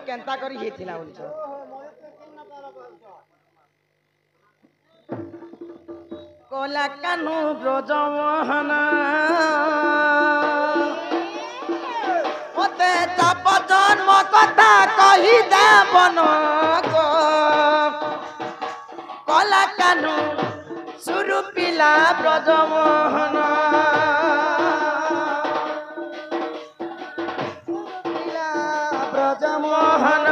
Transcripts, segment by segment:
Kenta करी हे थिला बोलछ Cola Kanu Brijmohan मते चाप जन्म कथा कहि देबन को कोला कानु सुरु पिला ब्रजमोहन पिला ब्रजमोहन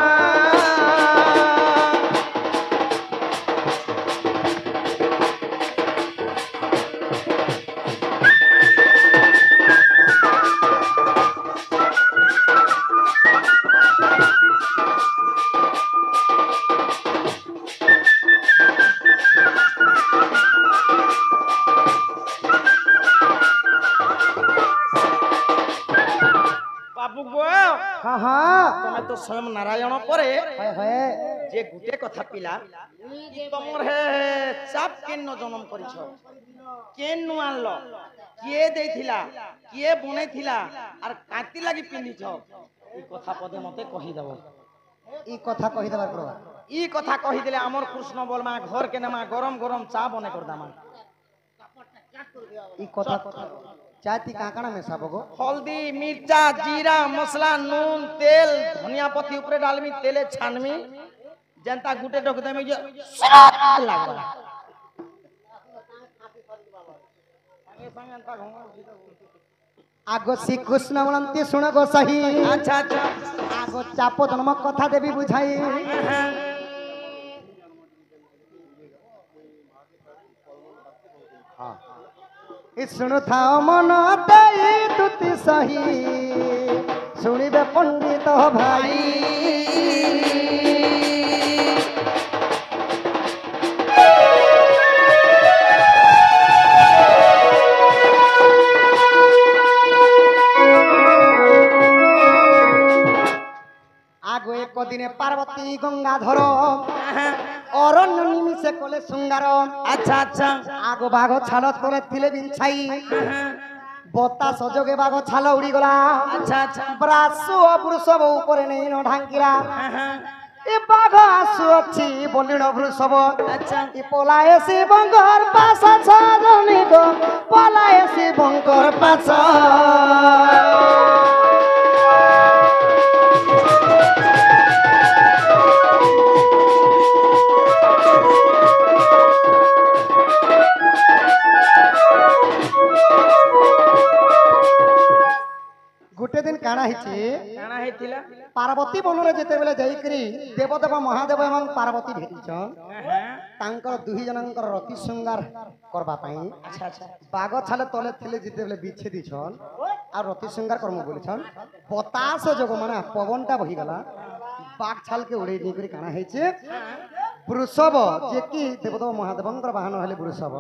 तो स्वयं नारायण परे जे गुटे कथा पिला तमर हे चाप केन जन्म करिछ केन नु आनलो किए देथिला किए बनेथिला आर काती लागि पिन्दिछ ई कथा पदे मते कहि देबो ई कथा कहि देबार प्रभा ई कथा कहि देले हमर कृष्ण बोलमा घर के नमा गरम गरम चा बने कर दामा ई कथा चाती काकड़ा में सबगो हल्दी मिर्चा जीरा मसला नून तेल धनिया पत्ती ऊपर डालमी तेले छानमी जनता गुटे ढक देमी जे लागला संगे संगे अंता घोंगा आगो श्री कृष्ण बोलंती सुन गो सही अच्छा अच्छा आगो चापो जन्म कथा देवी बुझाई हां सुनु थाओ मन देई तुति सही सुनिबे पंडित भाई आगो एक दिने पार्वती गंगाधर अरण्य निमिषे कले सुंगार अच्छा अच्छा आगो बाघ छाल तले थिले बिछाई बता सजोगे बाघ छाल उड़ी गला अच्छा अच्छा ब्रासु वृषभ ऊपर नहीं न ढांकिरा ए बाघ आसु अछि बलिण वृषभ अच्छा ए पलाए से बंगर पासा छादनी गो पलाए से बंगर पासा गुटे दिन काना हेथिला पार्वती बनरे जेते बेले जाई करी देवदेव महादेव एवं पार्वती भेटिछन तांकर दुही जनंकर रति श्रृंगार करबा पई अच्छा अच्छा बाग छाले तले थिले जेते बेले बिछे दिछन आ रति श्रृंगार करमु बोलिछन बतास जग माने पवनटा बही गला बाग छाल के उड़े नी करी काना हेचे वृषभ जे कि देवदेव महादेवंकर वाहन हले वृषभ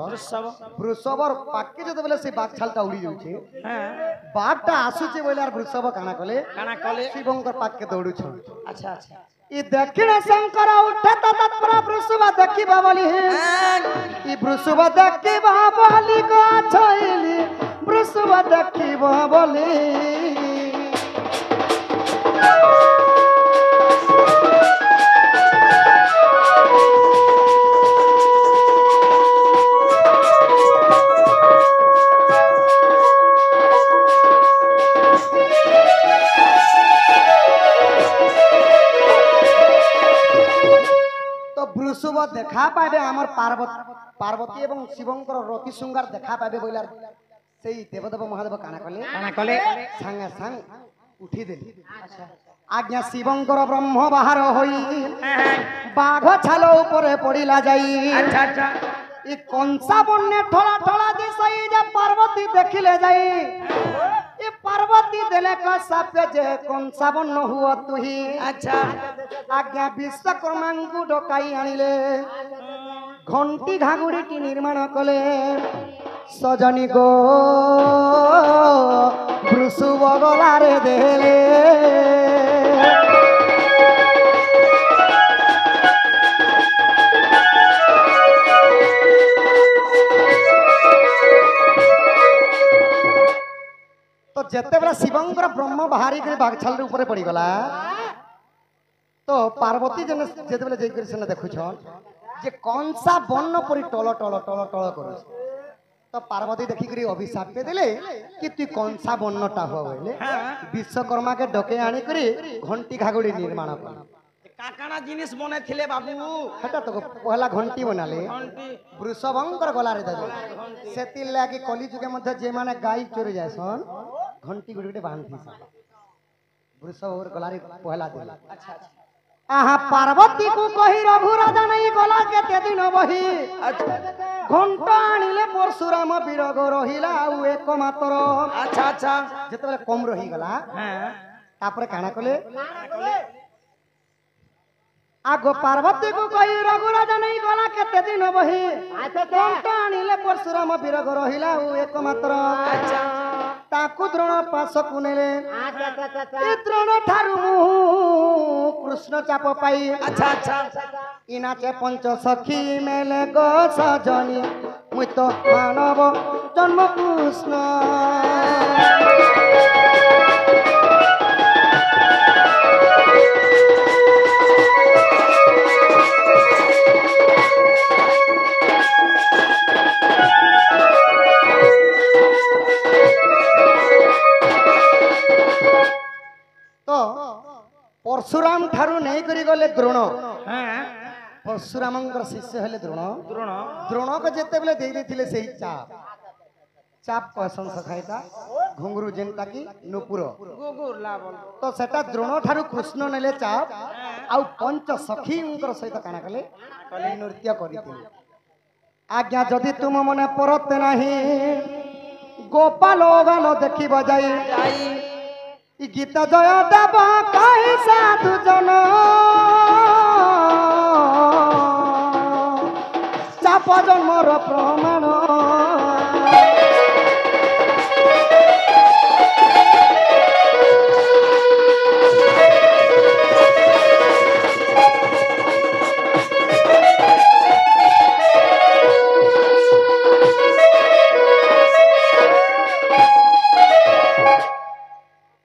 वृषभर पाके जते बेले से बाग छालटा उड़ी जाउछे बाघटा आसुचे बोले यार वृषभ काना कले शिवंकर पाके दौड़ू छ अच्छा अच्छा ई दक्षिण शंकर उठे तत्पर वृषभ देखिबा बोली ई वृषभ देखिबा बोली को छइली वृषभ देखिबा बोली वृषभ देखा पाबे हमर पार्वती एवं शिवंकर रति श्रृंगार देखा पाबे बोलार सेई देवदेव महादेव काना कले संगे संग उठी देली आज्ञा शिवंकर ब्रह्म बाहर होई बाघ छाल ऊपर पड़िला जाई अच्छा अच्छा ई कंसा बन्ने ठोला ठोला दिसई जे पार्वती देखिले जाई ए पार्वती देले का सापे जे कंसा बन्न हुआ तुही अच्छा आज्ञा विश्वकर्मा को डकाई आनिले घंटी घागुड़ी की निर्माण कले सजनी गो वृषभ गलारे देले तो जेते बेला शिवंकर ब्रह्म बाहरी के बागछाल ऊपर पड़ी गला तो पार्वती जने जेतेबेले जई करी सेने देखुछन जे कंसा बन्न परी टल टल टल टल करू तो पार्वती देखी करी अभिशाप पे देले कि तू कंसा बन्नटा हो बोले विश्वकर्मा के डके आनी करी घंटी घागुड़ी निर्माण कर काकाना जिनिस बने थिले बाबू हटा तो पहला घंटी बनाले वृषभंकर गलारे देबे सेति लागी कली जुगे मध्य जे माने गाय चोरी जायसन घंटी गुडी गुडी बांधथि वृषभंकर गलारे पहला देला अच्छा अच्छा आहा पार्वती को कही रघु राजा नहीं गला के ते दिन बही घंटा आनिले परशुराम विरग रहिला आउ एक मात्र अच्छा अच्छा जेतेबेले कम रही गला हां तापरे काना कले आगो पार्वती को कही रघु राजा नहीं गला के ते दिन बही घंटा आनिले परशुराम विरग रहिला आउ एक मात्र अच्छा ताकु द्रोण पास कुनेले ए द्रोण ठारु कृष्ण चाप पाई अच्छा अच्छा इनाचे पंच सखी मेले गो सजनी मुई तो मानव जन्म कृष्ण परशुराम ठारू नहीं करी गले द्रोण परशुराम शिष्य हेले द्रोण द्रोण द्रोण को जेते बेले दे देथिले सेही चाप चाप पसंद सखाइता घुंगरू जेनता की नुपुर गुगुर लाबल तो सेटा द्रोण ठारू कृष्ण नेले चाप आउ पंच सखी उनकर सहित काना कले कले नृत्य करिथिले आज्ञा जदि तुम मने परते नाही गोपाल गालो देखि बजाई गीत जय देव कही साधु जन चाप जन्मर प्रमाण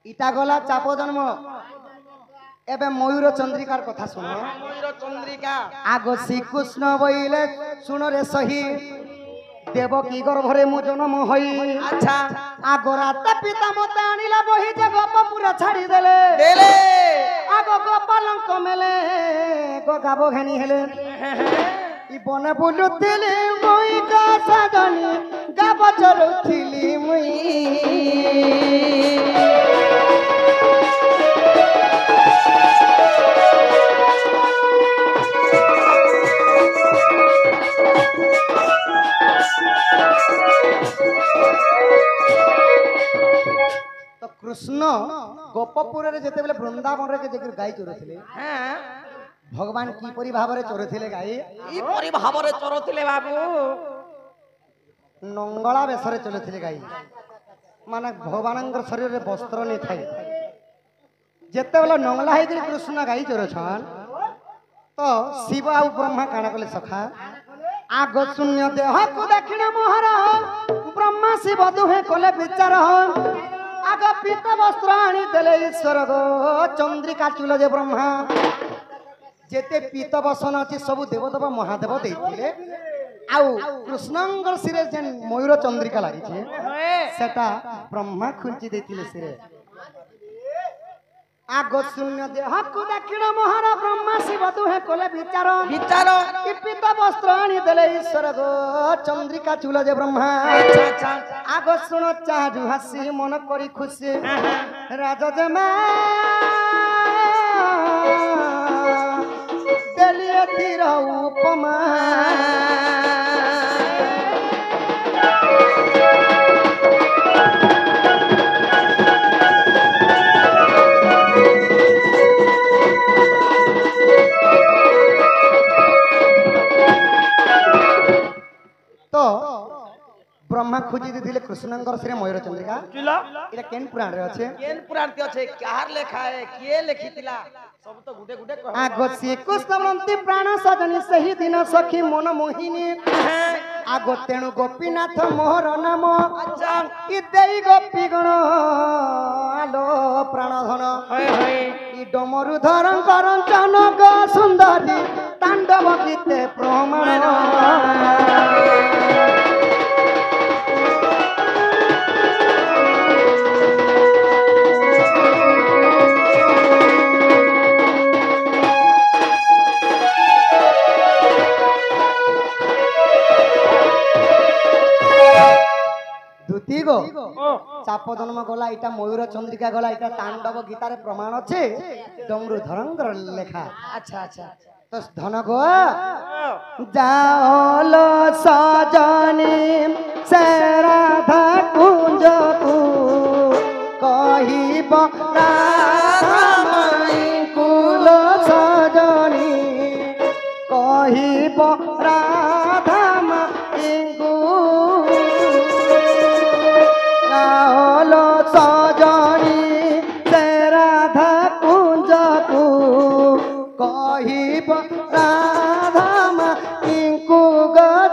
इटा गला चाप जन्म एबे मयूर चंद्रिकार कथा सुन मयूर चंद्रिका आगो श्रीकृष्ण बइले सुन रे सही देवकी गर्भरे मु जन्म होई अच्छा आगो रात पिता मते आनिला बही जे गप पूरा छाड़ी देले देले आगो गोपालंक मेले गो गाबो घानी हेले इ बने बुलुतिली मुई का सजनी गाबो चलुथिली मुई तो कृष्ण गोपपुर रे जेते बेले वृंदावन रे जे गाय चोरथिले हां भगवान की परि भाव रे चोरथिले गाय ई परि भाव रे चोरथिले बाबू नंगला बेसरे चोरथिले गाय माने भगवानंकर शरीर रे वस्त्र नै थाई जेते बेले नंगला हे कृष्ण गाय चोरछन तो शिव आ ब्रह्मा काना कले सखा आगो शून्य देह को दक्षिण मोहर ब्रह्मा शिव दुहे कले विचार आग पीत वस्त्र आनी देले ईश्वर गो चंद्रिका चूल जे ब्रह्मा जेते पीत बसन अछि सब देवदेव महादेव देथिले आउ कृष्णंगर सिरे जेन मयूर चंद्रिका लागि छे सेटा ब्रह्मा खुंची देथिले सिरे आगो शून्य देह को दक्षिण मोहर ब्रह्मा शिव दुहे कले विचार विचार ई पीत वस्त्र आनी देले ईश्वर गो चंद्रिका चूल जे ब्रह्मा अच्छा अच्छा आगो सुनो चाहू हसी मन करी खुशी राजा जमा देलिए तीर उपमा तो ब्रह्मा खोजी देथिले कृष्णंकर श्री मयूर चंद्रिका चुला इला केन पुराण रे अछि केन पुराण के अछि कार लेखा है के लिखितिला सब तो गुडे गुडे कह आगो श्री कृष्ण ब्रंती प्राण सजनी सही दिन सखी मन मोहिनी आगो तेणु गोपीनाथ मोहर नाम अच्छा ई देई गोपी गण आलो प्राण धन होय होय ई ডমরু ধরঙ্কর জনক সুন্দরী তাণ্ডব গীতে প্রমাণ দুতি গো চাপ জন্ম গলা এটা ময়ূর চন্দ্রিকা গলা এটা তাণ্ডব গীতারে প্রমাণ আছে ডমরু ধরঙ্কর লেখা আচ্ছা আচ্ছা তো ধন গো যাওল সজনী সে রাধা কুঞ্জকু কহিব রাধামাই কুল সজনী কহিব রাধামাই যাওল সজনী সে রাধা কুঞ্জকু কহিব রাধামাইଙ୍କୁ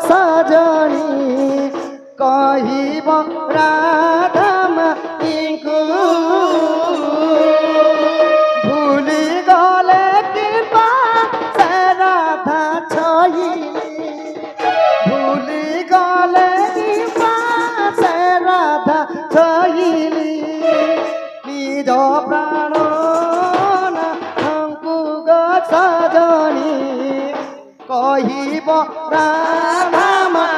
সজনী কহিব রাধামাইଙ୍କୁ ভুলি গলে কিবা সে রাধা ছইলি ভুলি গলে কিবা সে রাধা ছইলি নিজ প্রাণ সজনী কহিব রাধামাইଙ୍କୁ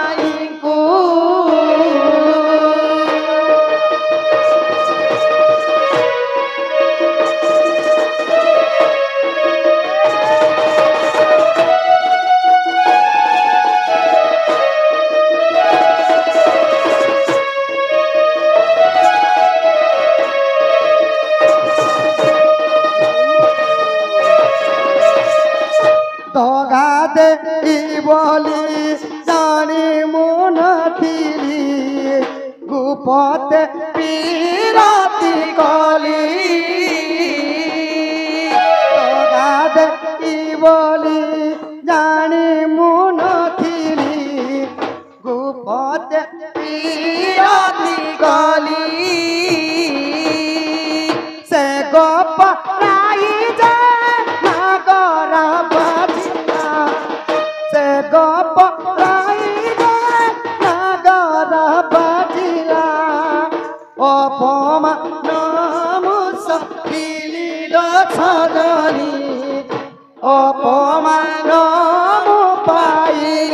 দগাদে বলি জানি মন থিলি গুপতে পিরাতি কলি দগাদে বলি জানি মন থিলি গুপতে পিরাতি কলি সে গপ রাই যে নাগরা বাজিলা সে গপ রাই যে নাগরা বাজিলা অপমান মুসফিলি সজনী অপমান পাইলি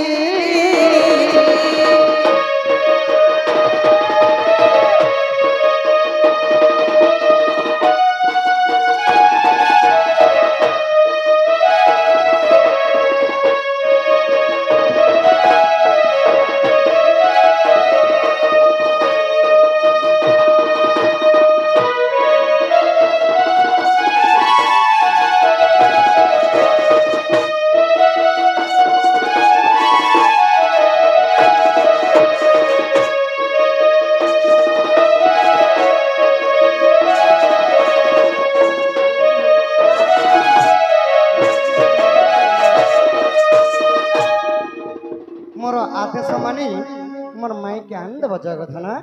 মোর আদেশ মানি মোর মাইকে আনি দেব জয় কথা না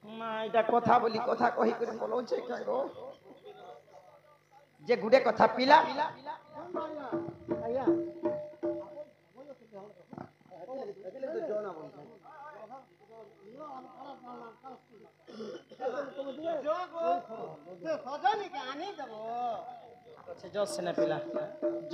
না এটা কথা বলি কথা কহি করে বলছে কাগো যে গুডে কথা পিলা সজনী কে আনি দেব আচ্ছা জস না পিলা জ